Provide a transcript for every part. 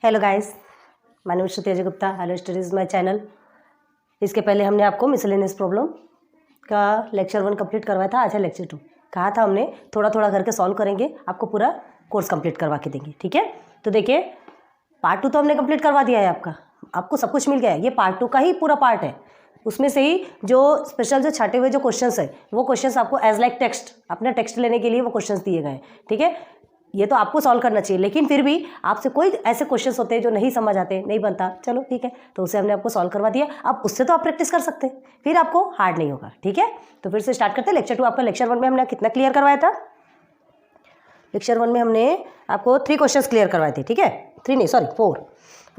Hello guys, my name is Shruti Ajay Gupta. Hello studies my channel. इसके पहले हमने आपको मिसलेनियस प्रॉब्लम का लेक्चर 1 कंप्लीट करवाया था। आज है लेक्चर 2। कहा था हमने थोड़ा थोड़ा करके सॉल्व करेंगे, आपको पूरा कोर्स कंप्लीट करवा के देंगे। ठीक है, तो देखिए पार्ट 2 तो हमने कंप्लीट करवा दिया है। आपको सब कुछ मिल गया है। ये पार्ट 2 का ही पूरा पार्ट है। उसमें से ही जो स्पेशल जो छाटे हुए जो क्वेश्चंस है वो क्वेश्चंस आपको एज लाइक टेक्स्ट अपना टेक्स्ट लेने के लिए वो क्वेश्चंस दिए गए। ठीक है, ये तो आपको सॉल्व करना चाहिए, लेकिन फिर भी आपसे कोई ऐसे क्वेश्चंस होते हैं जो नहीं समझ आते, नहीं बनता, चलो ठीक है, तो उसे हमने आपको सॉल्व करवा दिया। अब उससे तो आप प्रैक्टिस कर सकते हैं, फिर आपको हार्ड नहीं होगा। ठीक है, तो फिर से स्टार्ट करते हैं लेक्चर 2। आपका लेक्चर 1 में हमने कितना क्लियर करवाया था? लेक्चर 1 में हमने आपको 3 क्वेश्चंस क्लियर करवाए थे। ठीक है, 3 नहीं सॉरी 4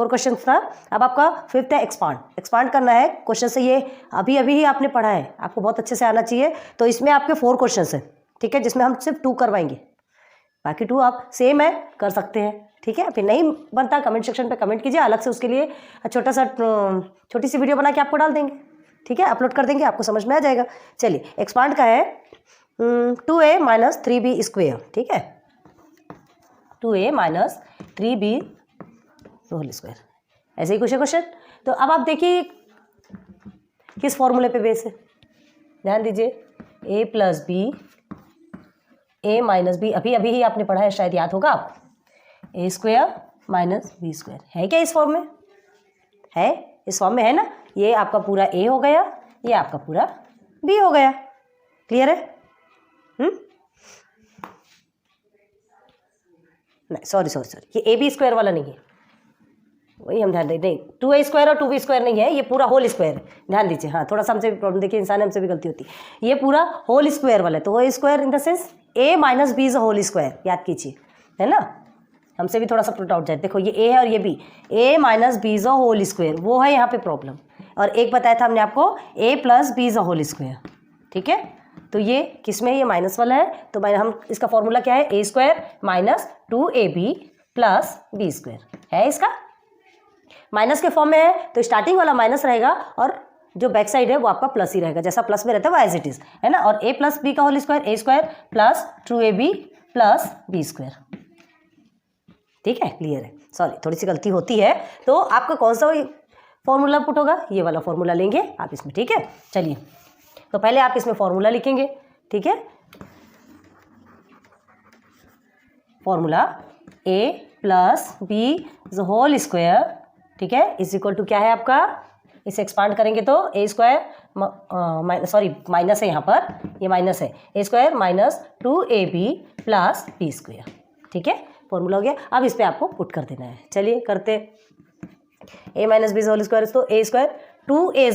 क्वेश्चंस था। अब आपका 5th है एक्सपांड करना है क्वेश्चन से। ये अभी ही आपने पढ़ा है, आपको बहुत अच्छे से आना चाहिए। तो इसमें आपके 4 क्वेश्चंस हैं। ठीक है, जिसमें हम सिर्फ 2 करवाएंगे, बाकी 2 आप सेम है कर सकते हैं। ठीक है, फिर नहीं बनता कमेंट सेक्शन पे कमेंट कीजिए, अलग से उसके लिए छोटी सी वीडियो बना के आपको डाल देंगे। ठीक है, अपलोड कर देंगे, आपको समझ में आ जाएगा। चलिए, एक्सपांड का है 2a - 3b²। ठीक है, 2a - 3b² ऐसे ही कुछ है क्वेश्चन। तो अब आप देखिए किस फॉर्मूले पे बेस है, ध्यान दीजिए। a + b a - b अभी ही आपने पढ़ा है, शायद याद होगा आप। a² - b² है क्या इस फॉर्म में? है, इस फॉर्म में है ना। ये आपका पूरा a हो गया, ये आपका पूरा b हो गया। क्लियर है? नहीं सॉरी ये ab² वाला नहीं है, वही हम ध्यान दें। नहीं, 2a² और 2b² नहीं है, ये पूरा होल स्क्वायर है। ध्यान दीजिए। हाँ, थोड़ा सा हमसे भी प्रॉब्लम, देखिए इंसान हमसे भी गलती होती है। ये पूरा होल स्क्वायर वाला है, तो whole square in the sense a - b ² याद कीजिए, है ना। हमसे भी थोड़ा सा पुट आउट जाए। देखो ये a है और ये b, a - b ² वो है यहाँ पे प्रॉब्लम। और एक बताया था हमने आपको a + b ²। ठीक है, तो ये किस में, ये माइनस वाला है, तो हम इसका फॉर्मूला क्या है? a² - 2ab + b² है। इसका माइनस के फॉर्म में है, तो स्टार्टिंग वाला माइनस रहेगा और जो बैक साइड है वो आपका प्लस ही रहेगा, जैसा प्लस में रहता है वो एज इट इज, है ना। और a + b ² a² + 2ab + b²। ठीक है, क्लियर है। सॉरी थोड़ी सी गलती होती है। तो आपका कौन सा फॉर्मूला पुट होगा? ये वाला फॉर्मूला लेंगे आप इसमें। ठीक है, चलिए तो पहले आप इसमें फॉर्मूला लिखेंगे। ठीक है, फॉर्मूला a + b² ठीक है = क्या है आपका? इसे एक्सपांड करेंगे तो a² सॉरी माइनस है यहाँ पर, ये माइनस है, a² - 2ab + b²। ठीक है, फॉर्मूला हो गया। अब इस पे आपको पुट कर देना है। चलिए करते। a - b² तो a², 2a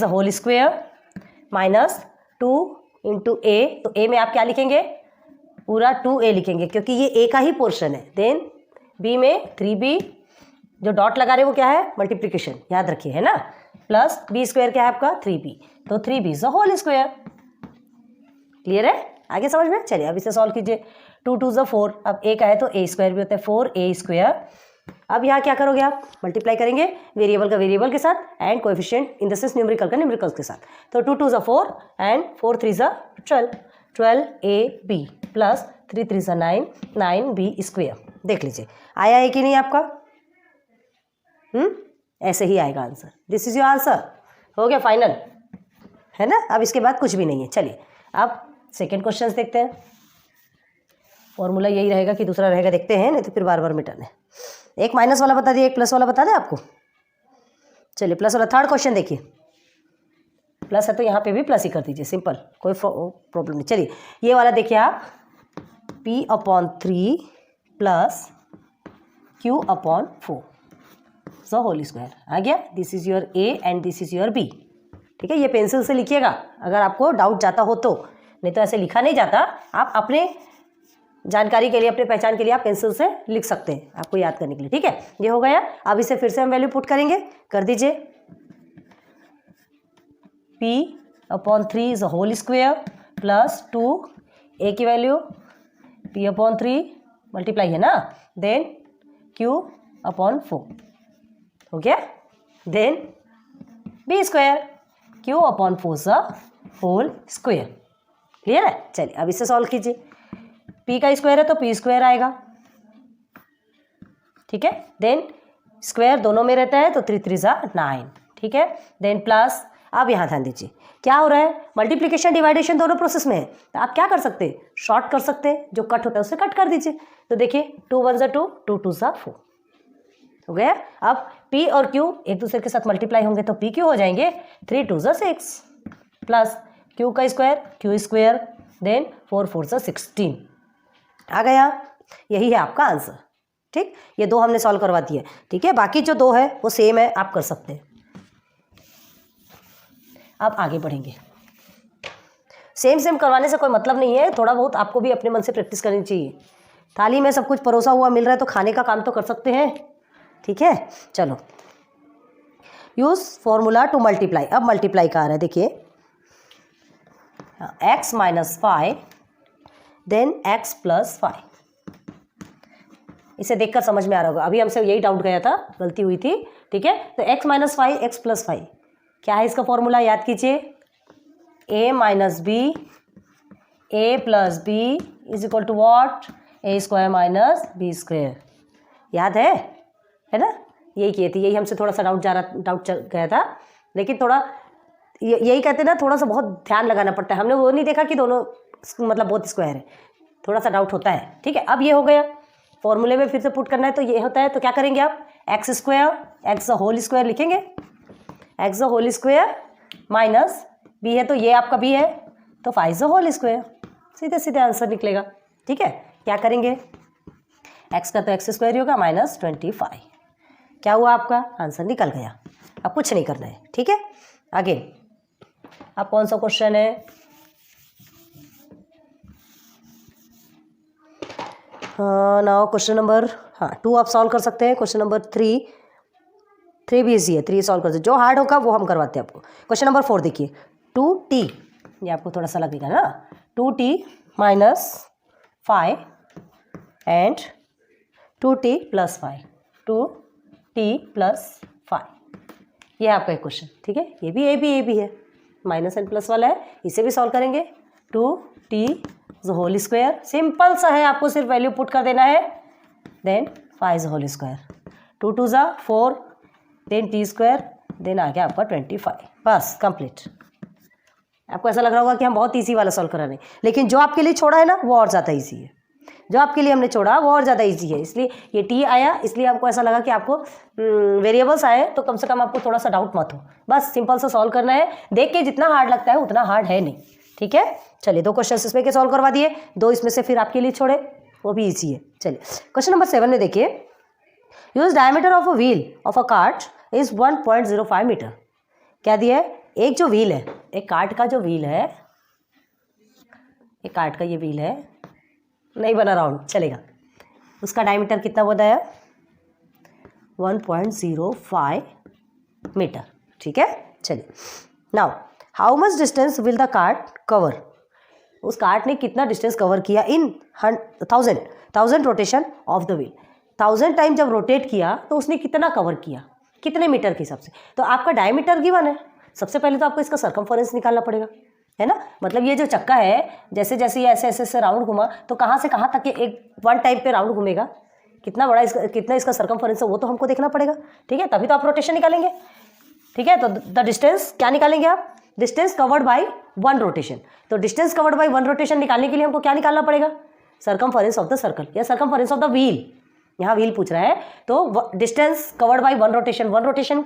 - 2 × a, तो a में आप क्या लिखेंगे? पूरा 2a लिखेंगे, क्योंकि ये a का ही पोर्शन है। देन b में 3b, जो डॉट लगा रहे वो क्या है? मल्टीप्लिकेशन, याद रखिए, है ना। प्लस b² क्या है आपका? 3b, तो 3b ² क्लियर है? आगे समझ में? चलिए अब इसे सॉल्व कीजिए। 2 × 2 = 4। अब a का है तो a² भी होता है, 4a²। अब यहाँ क्या करोगे आप? मल्टीप्लाई करेंगे वेरिएबल का वेरिएबल के साथ and coefficient in the sense numerical का न्यूमेरिकल्स के साथ। तो 2 × 2 = 4 एंड 4 × 3 = 12, 12ab + 3 × 3 = 9, 9b²। देख लीजिए आया है कि नहीं आपका? ऐसे ही आएगा answer. This is your answer. हो गया फाइनल, है ना। अब इसके बाद कुछ भी नहीं है। चलिए अब सेकेंड क्वेश्चन देखते हैं। फॉर्मूला यही रहेगा कि दूसरा रहेगा, देखते हैं, नहीं तो फिर बार बार मिटाना है। एक माइनस वाला बता दिया, एक प्लस वाला बता दें आपको। चलिए प्लस वाला थर्ड क्वेश्चन देखिए। प्लस है तो यहाँ पे भी प्लस ही कर दीजिए, सिंपल, कोई प्रॉब्लम नहीं। चलिए ये वाला देखिए आप, p/3 + q/4 ² आ गया। This is your a and this is your b। ठीक है, ये पेंसिल से लिखिएगा अगर आपको डाउट जाता हो तो, नहीं तो ऐसे लिखा नहीं जाता। आप अपने जानकारी के लिए, अपने पहचान के लिए आप पेंसिल से लिख सकते हैं, आपको याद करने के लिए। ठीक है, ये हो गया। अब इसे फिर से हम वैल्यू पुट करेंगे, कर दीजिए। p/3 ² + 2a की वैल्यू p/3 मल्टीप्लाई है ना, देन q/4 हो गया, देन b² q/4 क्लियर है। चलिए अब इसे सॉल्व कीजिए। p का स्क्वायर है तो p² आएगा। ठीक है, देन स्क्वायर दोनों में रहता है तो 3 3 ज़ा 9, ठीक है। देन प्लस, अब यहाँ ध्यान दीजिए क्या हो रहा है, मल्टीप्लिकेशन डिवाइडेशन दोनों प्रोसेस में है, तो आप क्या कर सकते हैं, शॉर्ट कर सकते हैं, जो कट होता है उससे कट कर दीजिए। तो देखिए 2 1 ज़ा 2, 2 2 ज़ा 4 हो गया। अब P और Q एक दूसरे के साथ मल्टीप्लाई होंगे तो PQ हो जाएंगे 3 2 ज़ा 6 प्लस Q का स्क्वायर Q स्क्वायर, देन 4 4 ज़ा 16 आ गया। यही है आपका आंसर, ठीक। ये 2 हमने सॉल्व करवा दिए, ठीक है। बाकी जो 2 है वो सेम है, आप कर सकते हैं। अब आगे बढ़ेंगे। सेम सेम करवाने से कोई मतलब नहीं है, थोड़ा बहुत आपको भी अपने मन से प्रैक्टिस करनी चाहिए। थाली में सब कुछ परोसा हुआ मिल रहा है तो खाने का काम तो कर सकते हैं, ठीक है। चलो, यूज फॉर्मूला टू मल्टीप्लाई। अब मल्टीप्लाई का आ रहा है, देखिए x minus 5 then x plus 5। इसे देखकर समझ में आ रहा होगा, अभी हमसे यही डाउट गया था, गलती हुई थी, ठीक है। तो x माइनस 5 x प्लस 5 क्या है इसका फॉर्मूला, याद कीजिए, a minus B a plus B is equal to what, a square minus B square. याद है ना, यही किए थे, यही हमसे थोड़ा सा डाउट चल गया था, लेकिन थोड़ा यही कहते हैं ना, थोड़ा सा बहुत ध्यान लगाना पड़ता है। हमने वो नहीं देखा कि दोनों मतलब बहुत स्क्वायर है, थोड़ा सा डाउट होता है, ठीक है। अब ये हो गया, फॉर्मूले में फिर से पुट करना है तो ये होता है, तो क्या करेंगे आप, x square x whole square लिखेंगे, x whole square minus b है तो ये आपका बी है तो 5 होल स्क्वायर, सीधे सीधे आंसर निकलेगा, ठीक है। क्या करेंगे, एक्स का तो एक्स स्क्वायर ही होगा माइनस 25, क्या हुआ, आपका आंसर निकल गया। अब कुछ नहीं करना है, ठीक है। आगे अब कौन सा क्वेश्चन है, नाउ क्वेश्चन नंबर 2 आप सॉल्व कर सकते हैं। क्वेश्चन नंबर 3 भी इजी है, 3 सॉल्व कर सकते, जो हार्ड होगा वो हम करवाते हैं आपको। क्वेश्चन नंबर 4 देखिए, 2t, ये आपको थोड़ा सा लगेगा ना, 2t minus 5 and 2t plus 5, 2t plus 5, ये आपका एक क्वेश्चन, ठीक है। ये भी है, माइनस एंड प्लस वाला है, इसे भी सॉल्व करेंगे। 2t होल स्क्वायर, सिंपल सा है, आपको सिर्फ वैल्यू पुट कर देना है, देन 5 होल स्क्वायर, 2 2 ज़ा 4, देन t स्क्वायर, देन आ गया आपका 25, बस कंप्लीट। आपको ऐसा लग रहा होगा कि हम बहुत इजी वाला सॉल्व करा रहे हैं, लेकिन जो आपके लिए छोड़ा है ना वो और ज़्यादा इजी है, जो आपके लिए हमने छोड़ा वो और ज़्यादा इजी है। इसलिए ये t आया, इसलिए आपको ऐसा लगा कि आपको वेरिएबल्स आए तो कम से कम आपको थोड़ा सा डाउट मत हो, बस सिंपल सा सॉल्व करना है। देख के जितना हार्ड लगता है उतना हार्ड है नहीं, ठीक है। चलिए 2 क्वेश्चन इसमें के सॉल्व करवा दिए, 2 इसमें से फिर आपके लिए छोड़े, वो भी इजी है। चलिए क्वेश्चन नंबर 7 में देखिए, use diameter of a wheel of a cart is 1.05 metre. क्या दिया है, एक जो व्हील है, एक कार्ट का जो व्हील है, एक कार्ट का ये व्हील है, नहीं बना राउंड चलेगा, उसका डायमीटर कितना बताया, 1.05 मीटर, ठीक है। चलिए now how much distance will the cart cover, उस कार्ट ने कितना डिस्टेंस कवर किया इन 1000 rotation of the wheel, 1000 time जब रोटेट किया तो उसने कितना कवर किया, कितने मीटर के हिसाब से। तो आपका डायमीटर गिवन है, सबसे पहले तो आपको इसका सर्कमफरेंस निकालना पड़ेगा, है ना। मतलब ये जो चक्का है, जैसे जैसे ये ऐसे राउंड घुमा तो कहाँ से कहाँ तक एक वन टाइम पे राउंड घूमेगा, कितना बड़ा इसका, कितना इसका सर्कमफरेंस है वो तो हमको देखना पड़ेगा, ठीक है, तभी तो आप रोटेशन निकालेंगे, ठीक है। तो द डिस्टेंस क्या निकालेंगे आप, डिस्टेंस कवर्ड बाय 1 रोटेशन। तो डिस्टेंस कवर्ड बाय 1 रोटेशन निकालने के लिए हमको क्या निकालना पड़ेगा, सर्कमफरेंस ऑफ द सर्कल या सर्कमफरेंस ऑफ द व्हील, यहाँ व्हील पूछ रहा है, तो distance covered by 1 rotation, 1 rotation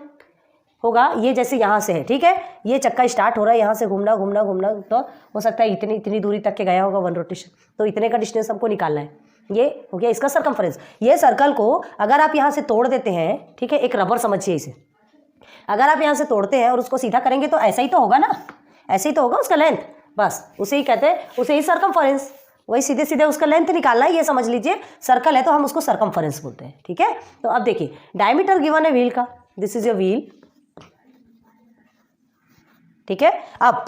होगा ये जैसे यहाँ से है, ठीक है, ये चक्का स्टार्ट हो रहा है यहाँ से घूमना घूमना घूमना, तो हो सकता है इतनी दूरी तक के गया होगा 1 रोटेशन, तो इतने का डिस्टेंस हमको निकालना है। ये हो गया इसका सर्कमफरेंस। ये सर्कल को अगर आप यहाँ से तोड़ देते हैं, ठीक है, एक रबर समझिए इसे, अगर आप यहाँ से तोड़ते हैं और उसको सीधा करेंगे तो ऐसा ही तो होगा ना, ऐसे ही तो होगा उसका लेंथ, बस उसे ही कहते हैं, उसे ही सर्कमफरेंस, वही सीधे सीधे उसका लेंथ निकालना है, ये समझ लीजिए सर्कल है तो हम उसको सर्कमफरेंस बोलते हैं, ठीक है। तो अब देखिए डायमीटर गिवन है व्हील का, दिस इज योर व्हील, ठीक है। अब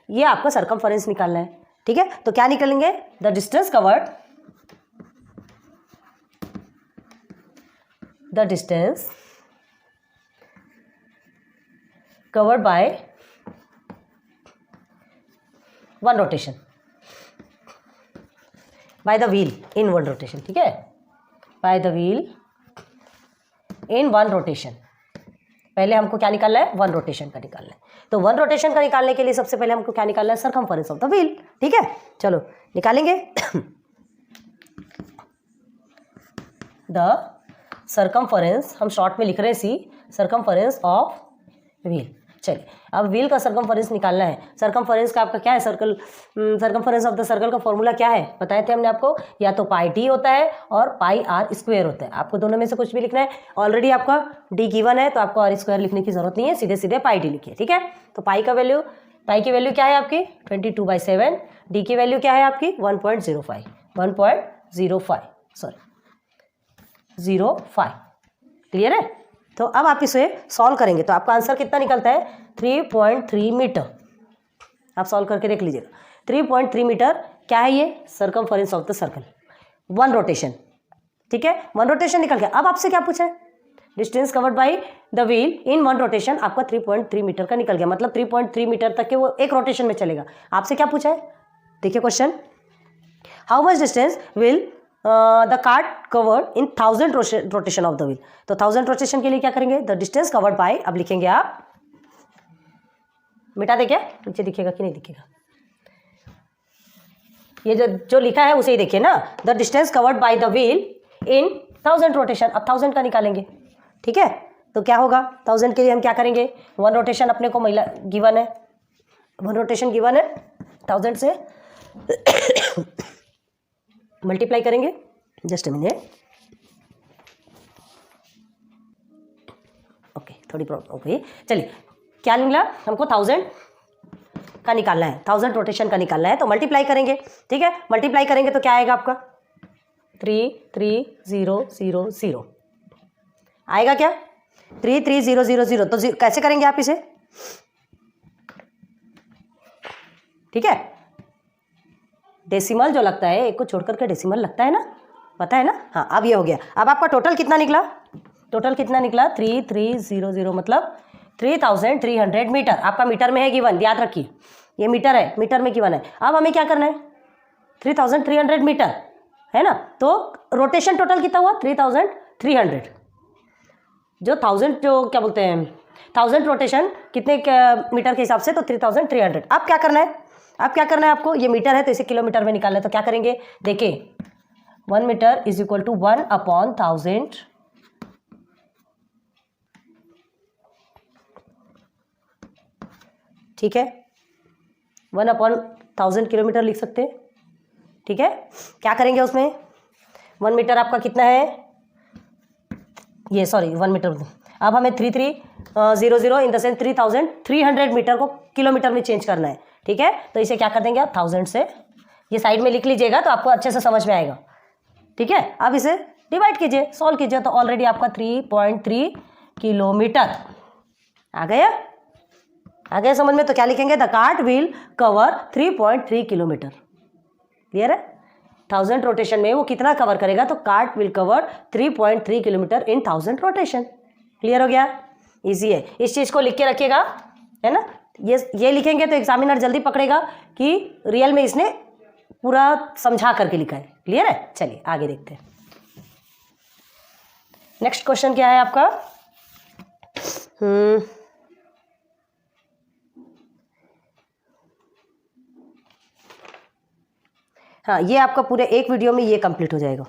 ये आपका सर्कमफरेंस निकालना है, ठीक है। तो क्या निकालेंगे, the distance covered, the distance covered by 1 rotation, by the wheel in 1 rotation, ठीक है, by the wheel in one rotation. पहले हमको क्या निकालना है, वन रोटेशन का निकालना है। तो वन रोटेशन का निकालने के लिए सबसे पहले हमको क्या निकालना है, सरकमफेरेंस ऑफ द व्हील। ठीक है, चलो निकालेंगे। द सरकमफेरेंस, हम शॉर्ट में लिख रहे हैं सी, सरकमफेरेंस ऑफ व्हील। चलिए अब व्हील का सरकमफेरेंस निकालना है। सरकमफेरेंस का आपका क्या है, सरकमफेरेंस ऑफ द सर्कल का फॉर्मूला क्या है बताए थे हमने आपको, या तो पाई टी होता है और पाई आर स्क्वायर होता है। आपको दोनों में से कुछ भी लिखना है। ऑलरेडी आपका डी गिवन है तो आपको आर स्क्वायर लिखने की जरूरत नहीं है, सीधे सीधे पाई डी लिखिए। ठीक है, तो पाई की वैल्यू क्या है आपकी 22/7, डी की वैल्यू क्या है आपकी 1.05 05। क्लियर है। तो अब आप इसे सॉल्व करेंगे तो आपका आंसर कितना निकलता है 3.3 मीटर। आप सॉल्व करके देख लीजिएगा 3.3 मीटर क्या है, ये circumference of the circle, one rotation. ठीक है, वन रोटेशन निकल गया। अब आपसे क्या पूछा है, distance covered by the wheel in one rotation, आपका 3.3 मीटर का निकल गया। मतलब 3.3 मीटर तक के वो एक रोटेशन में चलेगा। आपसे क्या पूछा है, देखिए question, how much distance will the cart covered in 1000 rotation of the wheel. तो 1000 रोटेशन के लिए क्या करेंगे, द डिस्टेंस कवर्ड बाय, अब लिखेंगे आप, मिटा दे क्या, नीचे दिखेगा कि नहीं दिखेगा, ये जो लिखा है उसे ही देखिए ना, the distance covered by the wheel in 1000 rotation. अब 1000 का निकालेंगे। ठीक है, तो क्या होगा 1000 के लिए हम क्या करेंगे, वन रोटेशन अपने को गिवन है, वन रोटेशन गिवन है, 1000 से मल्टीप्लाई करेंगे। जस्ट अ मिनट, ओके थोड़ी प्रॉब्लम हो गई। चलिए क्या निकला, हमको 1000 का निकालना है, 1000 रोटेशन का निकालना है, तो मल्टीप्लाई करेंगे। ठीक है, मल्टीप्लाई करेंगे तो क्या आएगा आपका 33000 आएगा क्या 33000। तो कैसे करेंगे आप इसे, ठीक है, डेसिमल जो लगता है एक को छोड़कर के डेसिमल लगता है ना, पता है ना। हाँ अब ये हो गया। अब आपका टोटल कितना निकला, 3300 मतलब 3300 मीटर। आपका मीटर में है गिवन, याद रखिए ये मीटर है, मीटर में गिवन है। अब हमें क्या करना है 3300 मीटर है ना, तो रोटेशन टोटल कितना हुआ 3300, जो 1000 जो क्या बोलते हैं 1000 रोटेशन कितने मीटर के हिसाब से, तो 3300। अब क्या करना है, अब क्या करना है आपको, ये मीटर है तो इसे किलोमीटर में निकालना है। तो क्या करेंगे, देखिए 1 मीटर इज इक्वल टू 1/1000, ठीक है, 1/1000 किलोमीटर लिख सकते हैं। ठीक है, क्या करेंगे उसमें, 1 मीटर आपका कितना है, ये सॉरी 1 मीटर, अब हमें 3300 इन द सेंस 3300 मीटर को किलोमीटर में चेंज करना है। ठीक है, तो इसे क्या कर देंगे आप 1000 से, ये साइड में लिख लीजिएगा तो आपको अच्छे से समझ में आएगा। ठीक है, अब इसे डिवाइड कीजिए, सॉल्व कीजिए, तो ऑलरेडी आपका 3.3 किलोमीटर आ गया। आ गया समझ में। तो क्या लिखेंगे, the cart wheel cover 3.3 kilometre. Clear है, 1000 रोटेशन में वो कितना कवर करेगा, तो cart will cover 3.3 kilometre in 1000 rotation. Clear हो गया, इजी है। इस चीज़ को लिख के रखिएगा, है ना, ये लिखेंगे तो एग्जामिनर जल्दी पकड़ेगा कि रियल में इसने पूरा समझा करके लिखा है। क्लियर है, चलिए आगे देखते हैं। नेक्स्ट क्वेश्चन क्या है आपका, हाँ ये आपका पूरे एक वीडियो में ये कंप्लीट हो जाएगा।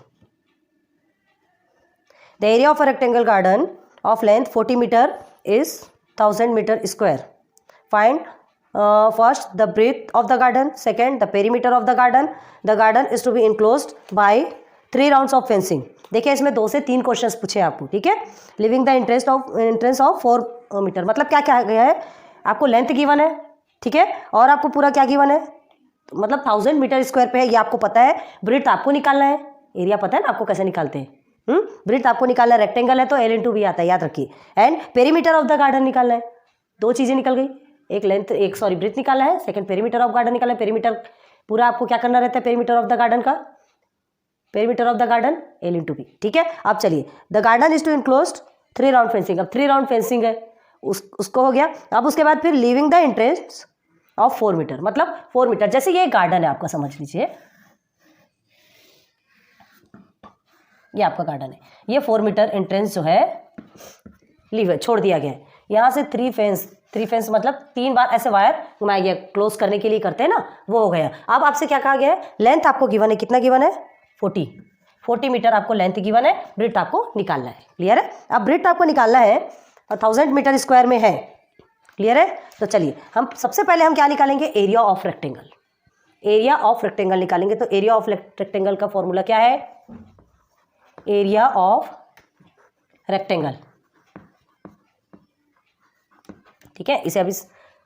The area of a rectangle garden of length 40 metre is 1000 metre square. Find first the breadth of the garden, second the perimeter of the garden. The garden is to be enclosed by 3 rounds of fencing. देखिए इसमें 2 से 3 questions पूछे आपको। ठीक है, leaving the entrance of 4 metre, मतलब क्या क्या गया है, आपको लेंथ गिवन है, ठीक है, और आपको पूरा क्या गिवन है, मतलब 1000 मीटर स्क्वायर पे है, ये आपको पता है। ब्रेथ आपको निकालना है, एरिया पता है ना आपको कैसे निकालते हैं, ब्रेथ आपको निकालना है, रेक्टेंगल है तो L/V आता है, याद रखिए। And perimeter of the garden निकालना है। 2 चीज़ें निकल गई, एक लेंथ, एक सॉरी ब्रेथ निकालना है, सेकंड पेरीमीटर ऑफ गार्डन निकालना है। पेरीमीटर पूरा आपको क्या करना रहता है, पेरीमीटर ऑफ द गार्डन का, perimeter of the garden L/V। ठीक है, अब चलिए, the garden is to enclosed 3 round fencing. अब 3 राउंड फेंसिंग है, उसको हो गया। अब उसके बाद फिर leaving the entrance of 4 metre, मतलब 4 मीटर। जैसे ये गार्डन है आपका, समझ लीजिए ये आपका गार्डन है, ये 4 मीटर एंट्रेंस जो है लीव है, छोड़ दिया गया है। यहाँ से थ्री फेंस मतलब 3 बार ऐसे वायर घुमाया गया, क्लोज करने के लिए करते हैं ना, वो हो गया। अब आपसे क्या कहा गया है, लेंथ आपको गिवन है, कितना गिवन है 40 मीटर आपको लेंथ गिवन है, ब्रेड्थ आपको निकालना है। क्लियर है? अब ब्रेड्थ आपको निकालना है 1000 मीटर स्क्वायर में है। क्लियर है? तो चलिए हम सबसे पहले हम क्या निकालेंगे, area of rectangle. Area of rectangle निकालेंगे। तो एरिया ऑफ रेक्टेंगल का फॉर्मूला क्या है, एरिया ऑफ रेक्टेंगल। ठीक है, इसे अभी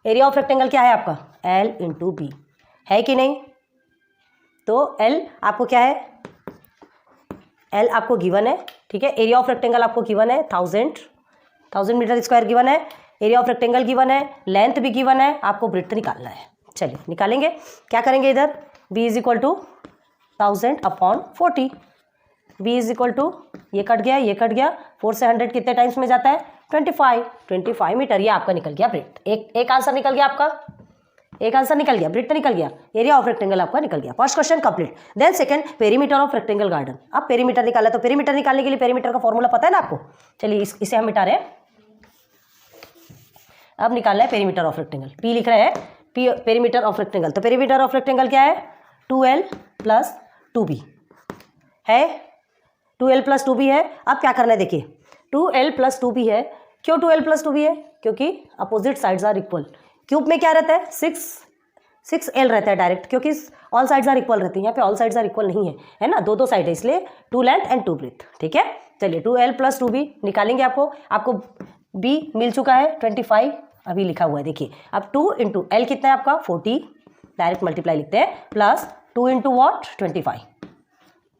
एरिया ऑफ रेक्टेंगल क्या है आपका, L इंटू बी है कि नहीं। तो L आपको क्या है, L आपको गिवन है। ठीक है, एरिया ऑफ रेक्टेंगल आपको गिवन है 1000 मीटर स्क्वायर गिवन है, एरिया ऑफ रेक्टेंगल गिवन है, लेंथ भी गिवन है, आपको ब्रेड्थ निकालना है। चलिए निकालेंगे, क्या करेंगे इधर, b is equal to 1000 upon 40, b is equal to ये कट गया, ये कट गया, 4 से 100 कितने टाइम्स में जाता है, 25 मीटर। ये आपका निकल गया ब्रेड्थ। एक आंसर निकल गया आपका, एक आंसर निकल गया, ब्रेड्थ निकल गया, एरिया ऑफ रेक्टेंगल आपका निकल गया। First question complete. Then second, perimeter of rectangle garden. अब पेरीमीटर निकाला, तो पेरीमीटर निकालने के लिए पेरीमीटर का फॉर्मूला पता है ना आपको। चलिए इसे हम मिटा रहे हैं। अब निकालना है पेरीमीटर ऑफ रेक्टेंगल, पी लिख रहे हैं, पी पेरीमीटर ऑफ रेक्टेंगल। तो पेरीमीटर ऑफ रेक्टेंगल क्या है, 2L प्लस 2B है, 2L प्लस 2B है। अब क्या करना है, देखिए 2L प्लस 2B है। क्यों 2L प्लस 2B है, क्योंकि opposite sides are equal. Cube में क्या रहता है, 6L रहता है डायरेक्ट, क्योंकि ऑल साइड्स आर इक्वल रहती है। यहाँ पे ऑल साइड्स आर इक्वल नहीं है ना, दो साइड है, इसलिए 2 लेंथ एंड 2 ब्रेथ। ठीक है, चलिए 2L प्लस 2B निकालेंगे। आपको B मिल चुका है 25 अभी लिखा हुआ है। देखिए अब 2 इंटू L कितना है आपका 40, डायरेक्ट मल्टीप्लाई लिखते हैं, प्लस 2 इंटू वॉट 25।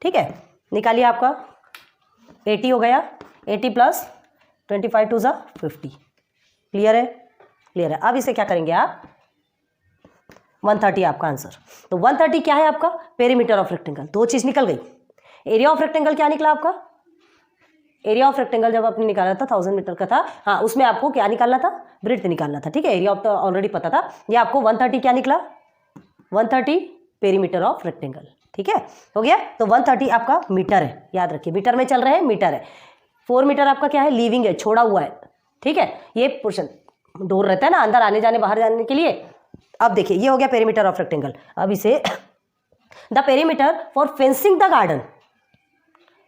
ठीक है, निकालिए, आपका 80 हो गया, 80 प्लस 25 टू 50। क्लियर है? क्लियर है। अब इसे क्या करेंगे आप, 130 आपका आंसर। तो 130 क्या है आपका, पेरीमीटर ऑफ रेक्टेंगल। दो चीज निकल गई। एरिया ऑफ रेक्टेंगल क्या निकला आपका, एरिया ऑफ रेक्टेंगल जब आपने निकाला था 1000 मीटर का था, हाँ उसमें आपको क्या निकालना था, ब्रेड्थ निकालना था। ठीक है, एरिया ऑफ तो ऑलरेडी पता था। ये आपको 130 क्या निकला, 130 पेरीमीटर ऑफ रेक्टेंगल। ठीक है, हो गया। तो 130 आपका मीटर है, याद रखिए मीटर में चल रहे हैं, मीटर है। 4 मीटर आपका क्या है, लीविंग है, छोड़ा हुआ है। ठीक है, ये पोर्शन डोर रहता है ना अंदर आने जाने बाहर जाने के लिए। अब देखिए ये हो गया पेरीमीटर ऑफ रेक्टेंगल। अब इसे the perimeter for fencing the garden,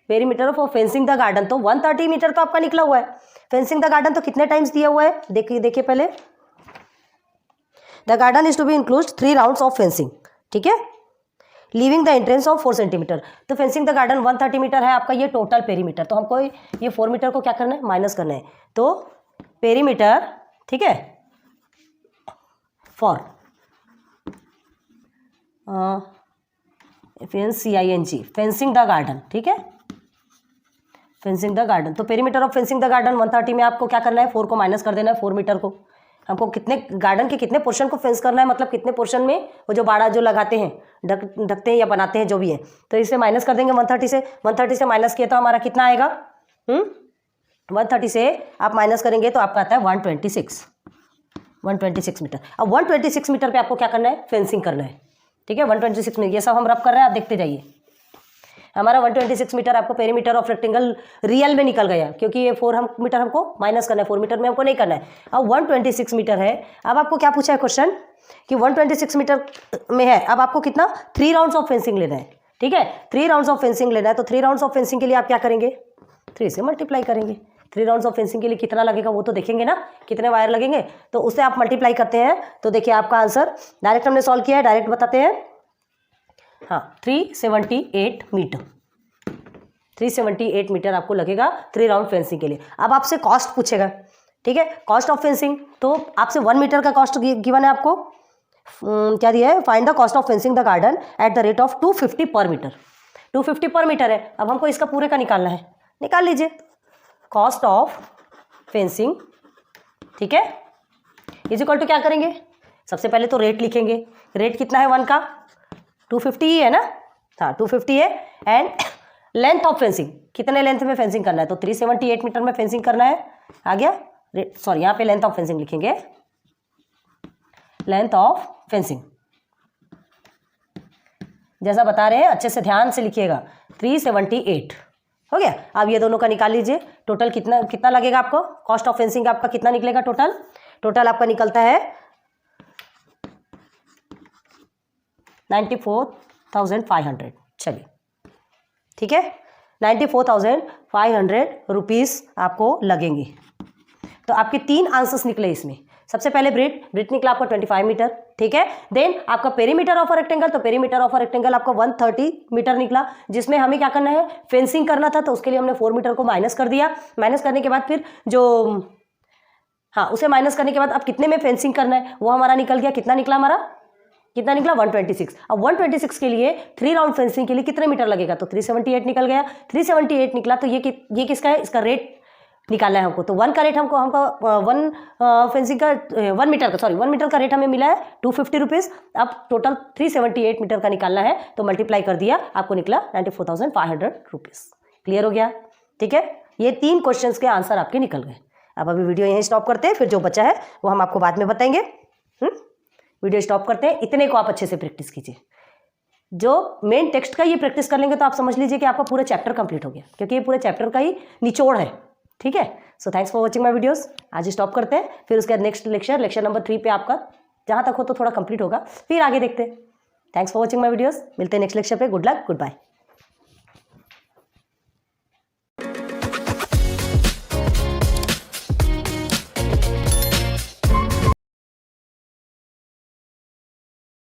perimeter for fencing the garden, तो 130 मीटर तो आपका निकला हुआ है। फेंसिंग द गार्डन तो कितने टाइम्स दिया हुआ है, देखिए पहले, the garden is to be include 3 rounds of fencing. ठीक है, leaving the entrance of 4 centimetre. तो फेंसिंग द गार्डन 130 मीटर है आपका, ये टोटल पेरीमीटर। तो हमको ये 4 मीटर को क्या करना है, माइनस करना है। तो पेरीमीटर, ठीक है, for FENCING fencing the garden. ठीक है, फेंसिंग द गार्डन। तो perimeter of fencing the garden 130 में आपको क्या करना है, 4 को माइनस कर देना है, 4 मीटर को। हमको कितने गार्डन के कितने पोर्शन को फेंस करना है, मतलब कितने पोर्शन में वो जो बाड़ा जो लगाते हैं, ढकते हैं या बनाते हैं जो भी है, तो इसे माइनस कर देंगे 130 से। 130 से माइनस किया तो हमारा कितना आएगा, 130 से आप माइनस करेंगे तो आपका आता है 126 मीटर। अब 126 मीटर पे आपको क्या करना है, फेंसिंग करना है। ठीक है, 126 मीटर, ये सब हम रब कर रहे हैं, आप देखते जाइए। हमारा 126 मीटर आपको पेरीमीटर ऑफ रेक्टेंगल रियल में निकल गया, क्योंकि ये 4 मीटर हमको माइनस करना है, 4 मीटर में हमको नहीं करना है। अब 126 मीटर है। अब आपको क्या पूछा है क्वेश्चन कि 126 मीटर में है, अब आपको कितना 3 राउंड्स ऑफ फेंसिंग लेना है। ठीक है, 3 राउंड्स ऑफ फेंसिंग लेना है। तो 3 राउंड्स ऑफ फेंसिंग के लिए आप क्या करेंगे, 3 से मल्टीप्लाई करेंगे। 3 राउंड्स ऑफ फेंसिंग के लिए कितना लगेगा वो तो देखेंगे ना, कितने वायर लगेंगे, तो उससे आप मल्टीप्लाई करते हैं। तो देखिए आपका आंसर डायरेक्ट हमने सॉल्व किया है, डायरेक्ट बताते हैं। हाँ, 378 मीटर, 378 मीटर आपको लगेगा 3 राउंड फेंसिंग के लिए। अब आपसे कॉस्ट पूछेगा। ठीक है, कॉस्ट ऑफ फेंसिंग, तो आपसे 1 मीटर का कॉस्ट गिवन है आपको, क्या दिया है, find the cost of fencing the garden at the rate of 250 पर मीटर। 250 पर मीटर है। अब हमको इसका पूरे का निकालना है, निकाल लीजिए। कॉस्ट ऑफ फेंसिंग, ठीक है, इज इक्वल टू क्या करेंगे, सबसे पहले तो रेट लिखेंगे। रेट कितना है 1 का, 250 ही है ना, हाँ 250 है। एंड लेंथ ऑफ फेंसिंग, कितने लेंथ में फेंसिंग करना है, तो 378 मीटर में फेंसिंग करना है। आ गया, सॉरी यहाँ पे लेंथ ऑफ फेंसिंग लिखेंगे, लेंथ ऑफ फेंसिंग जैसा बता रहे हैं अच्छे से ध्यान से लिखिएगा, 378 हो गया। अब ये दोनों का निकाल लीजिए, टोटल कितना कितना लगेगा आपको, कॉस्ट ऑफ फेंसिंग आपका कितना निकलेगा, टोटल आपका निकलता है 94,500। चलिए ठीक है, 94,500 रुपीज़ आपको लगेंगे। तो आपके 3 आंसर्स निकले इसमें। सबसे पहले ब्रिट निकला आपका 25 मीटर, ठीक है। देन आपका पेरीमीटर ऑफ रेक्टेंगल, तो पेरीमीटर ऑफ रेक्टेंगल आपका 130 मीटर निकला, जिसमें हमें क्या करना है, फेंसिंग करना था, तो उसके लिए हमने 4 मीटर को माइनस कर दिया। माइनस करने के बाद फिर जो उसे माइनस करने के बाद अब कितने में फेंसिंग करना है वो हमारा निकल गया, कितना निकला हमारा, कितना निकला 126। अब 126 के लिए 3 राउंड फेंसिंग के लिए कितने मीटर लगेगा, तो 378 निकल गया। 378 निकला तो ये किसका है, इसका रेट निकालना है हमको। तो 1 का रेट हमको 1 फेंसिंग का 1 मीटर का रेट हमें मिला है 250 रुपीज़। अब टोटल 378 मीटर का निकालना है, तो मल्टीप्लाई कर दिया, आपको निकला 94,500 रुपीज़। क्लियर हो गया, ठीक है। ये 3 क्वेश्चन के आंसर आपके निकल गए। अब अभी वीडियो यहीं स्टॉप करते हैं, फिर जो बचा है वो हम आपको बाद में बताएंगे। वीडियो स्टॉप करते हैं, इतने को आप अच्छे से प्रैक्टिस कीजिए। जो मेन टेक्स्ट का ये प्रैक्टिस कर लेंगे तो आप समझ लीजिए कि आपका पूरा चैप्टर कंप्लीट हो गया, क्योंकि ये पूरे चैप्टर का ही निचोड़ है, ठीक है। So thanks for watching my videos. आज स्टॉप करते हैं, फिर उसके बाद नेक्स्ट लेक्चर नंबर 3 पे आपका जहाँ तक हो तो थोड़ा कंप्लीट होगा, फिर आगे देखते हैं। Thanks for watching my videos, मिलते हैं नेक्स्ट लेक्चर पे। Good luck, good bye.